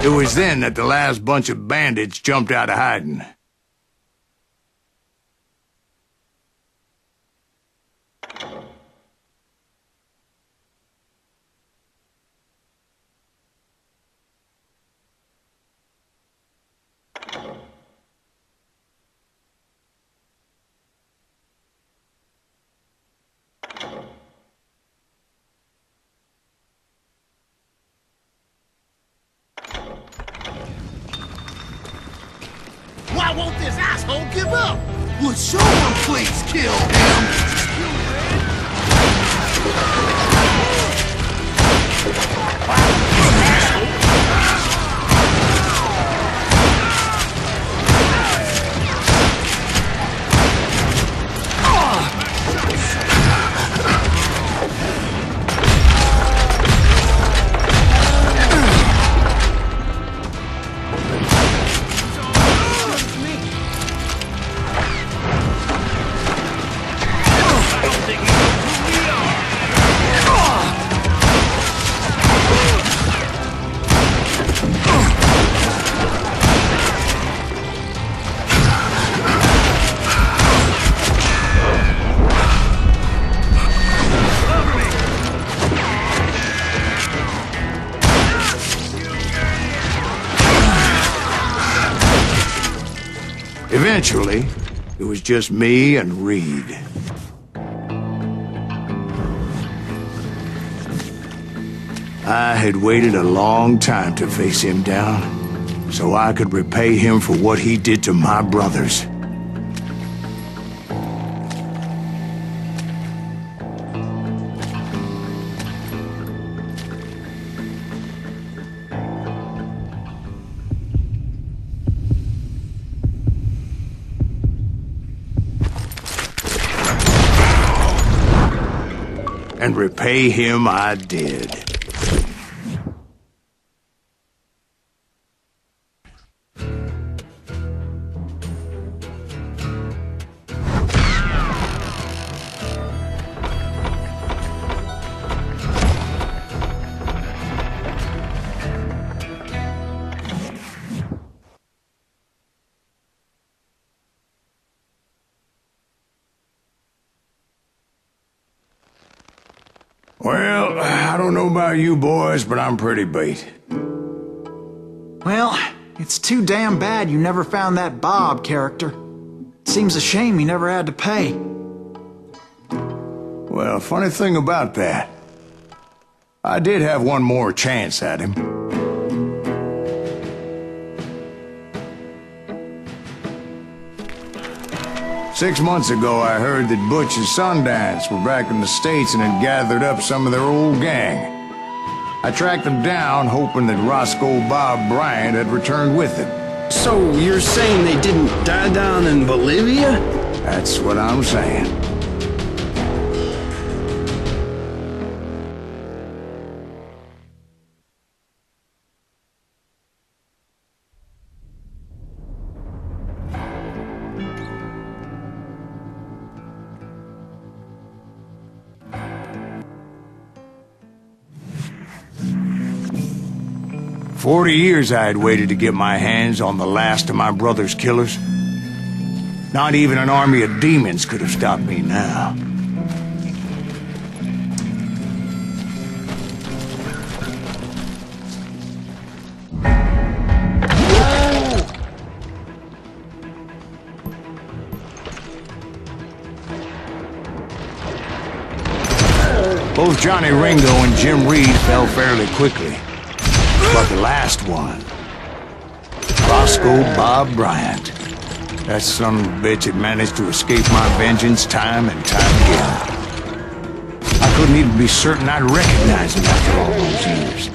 It was then that the last bunch of bandits jumped out of hiding. Why won't this asshole give up? Would someone please kill him? Eventually, it was just me and Reed. I had waited a long time to face him down, so I could repay him for what he did to my brothers. And repay him I did. Well, I don't know about you boys, but I'm pretty beat. Well, it's too damn bad you never found that Bob character. Seems a shame he never had to pay. Well, funny thing about that, I did have one more chance at him. Six months ago, I heard that Butch and Sundance were back in the States and had gathered up some of their old gang. I tracked them down, hoping that Roscoe Bob Bryant had returned with them. So you're saying they didn't die down in Bolivia? That's what I'm saying. "40 years I had waited to get my hands on the last of my brother's killers. Not even an army of demons could have stopped me now. Both Johnny Ringo and Jim Reed fell fairly quickly. But the last one, Roscoe Bob Bryant, that son of a bitch had managed to escape my vengeance time and time again. I couldn't even be certain I'd recognize him after all those years.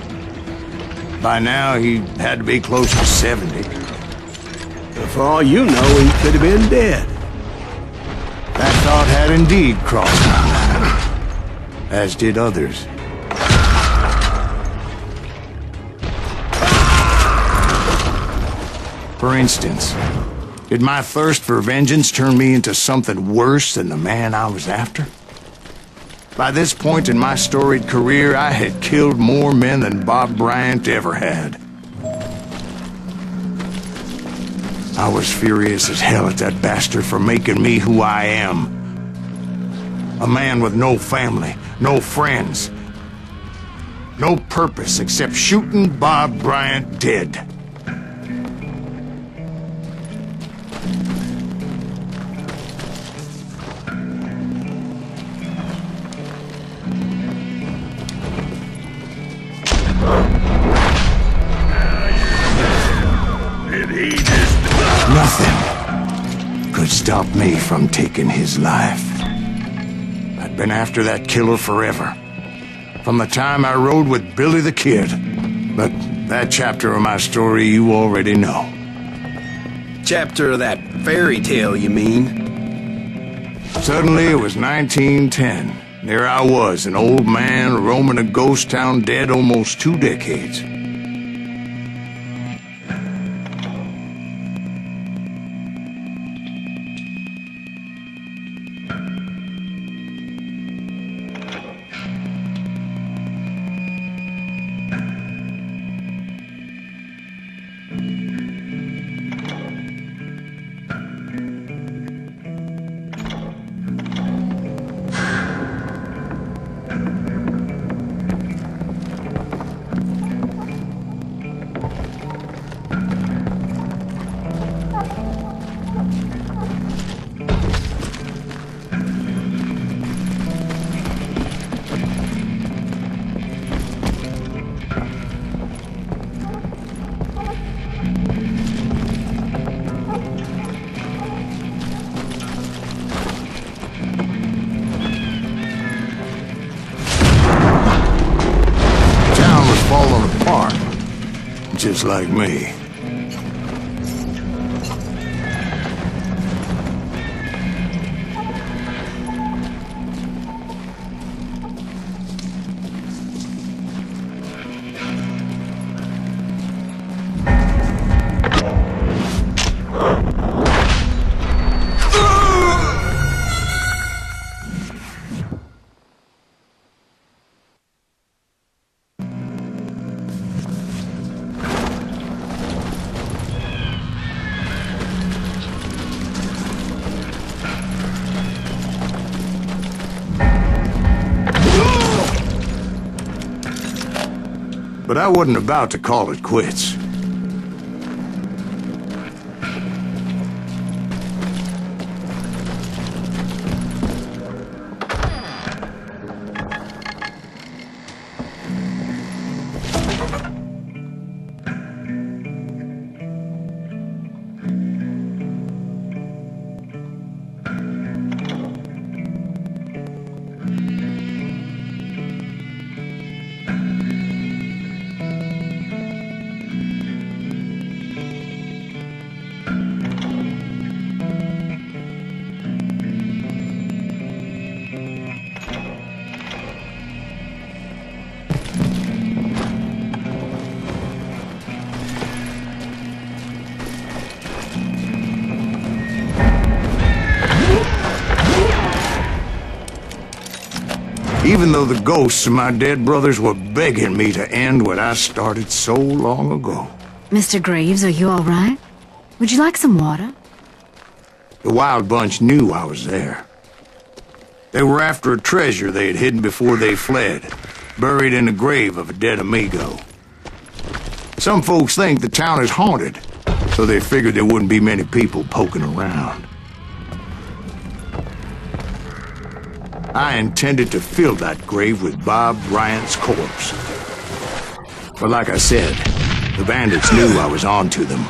By now, he had to be close to 70. For all you know, he could have been dead. That thought had indeed crossed my mind, as did others. For instance, did my thirst for vengeance turn me into something worse than the man I was after? By this point in my storied career, I had killed more men than Bob Bryant ever had. I was furious as hell at that bastard for making me who I am. A man with no family, no friends, no purpose except shooting Bob Bryant dead. Nothing could stop me from taking his life. I'd been after that killer forever. From the time I rode with Billy the Kid. But that chapter of my story you already know. Chapter of that fairy tale, you mean? Suddenly it was 1910. There I was, an old man roaming a ghost town dead almost 2 decades. Falling apart, just like me. But I wasn't about to call it quits. Even though the ghosts of my dead brothers were begging me to end what I started so long ago. Mr. Graves, are you all right? Would you like some water? The Wild Bunch knew I was there. They were after a treasure they had hidden before they fled, buried in the grave of a dead amigo. Some folks think the town is haunted, so they figured there wouldn't be many people poking around. I intended to fill that grave with Bob Bryant's corpse. But like I said, the bandits knew I was on to them.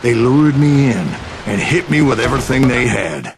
They lured me in and hit me with everything they had.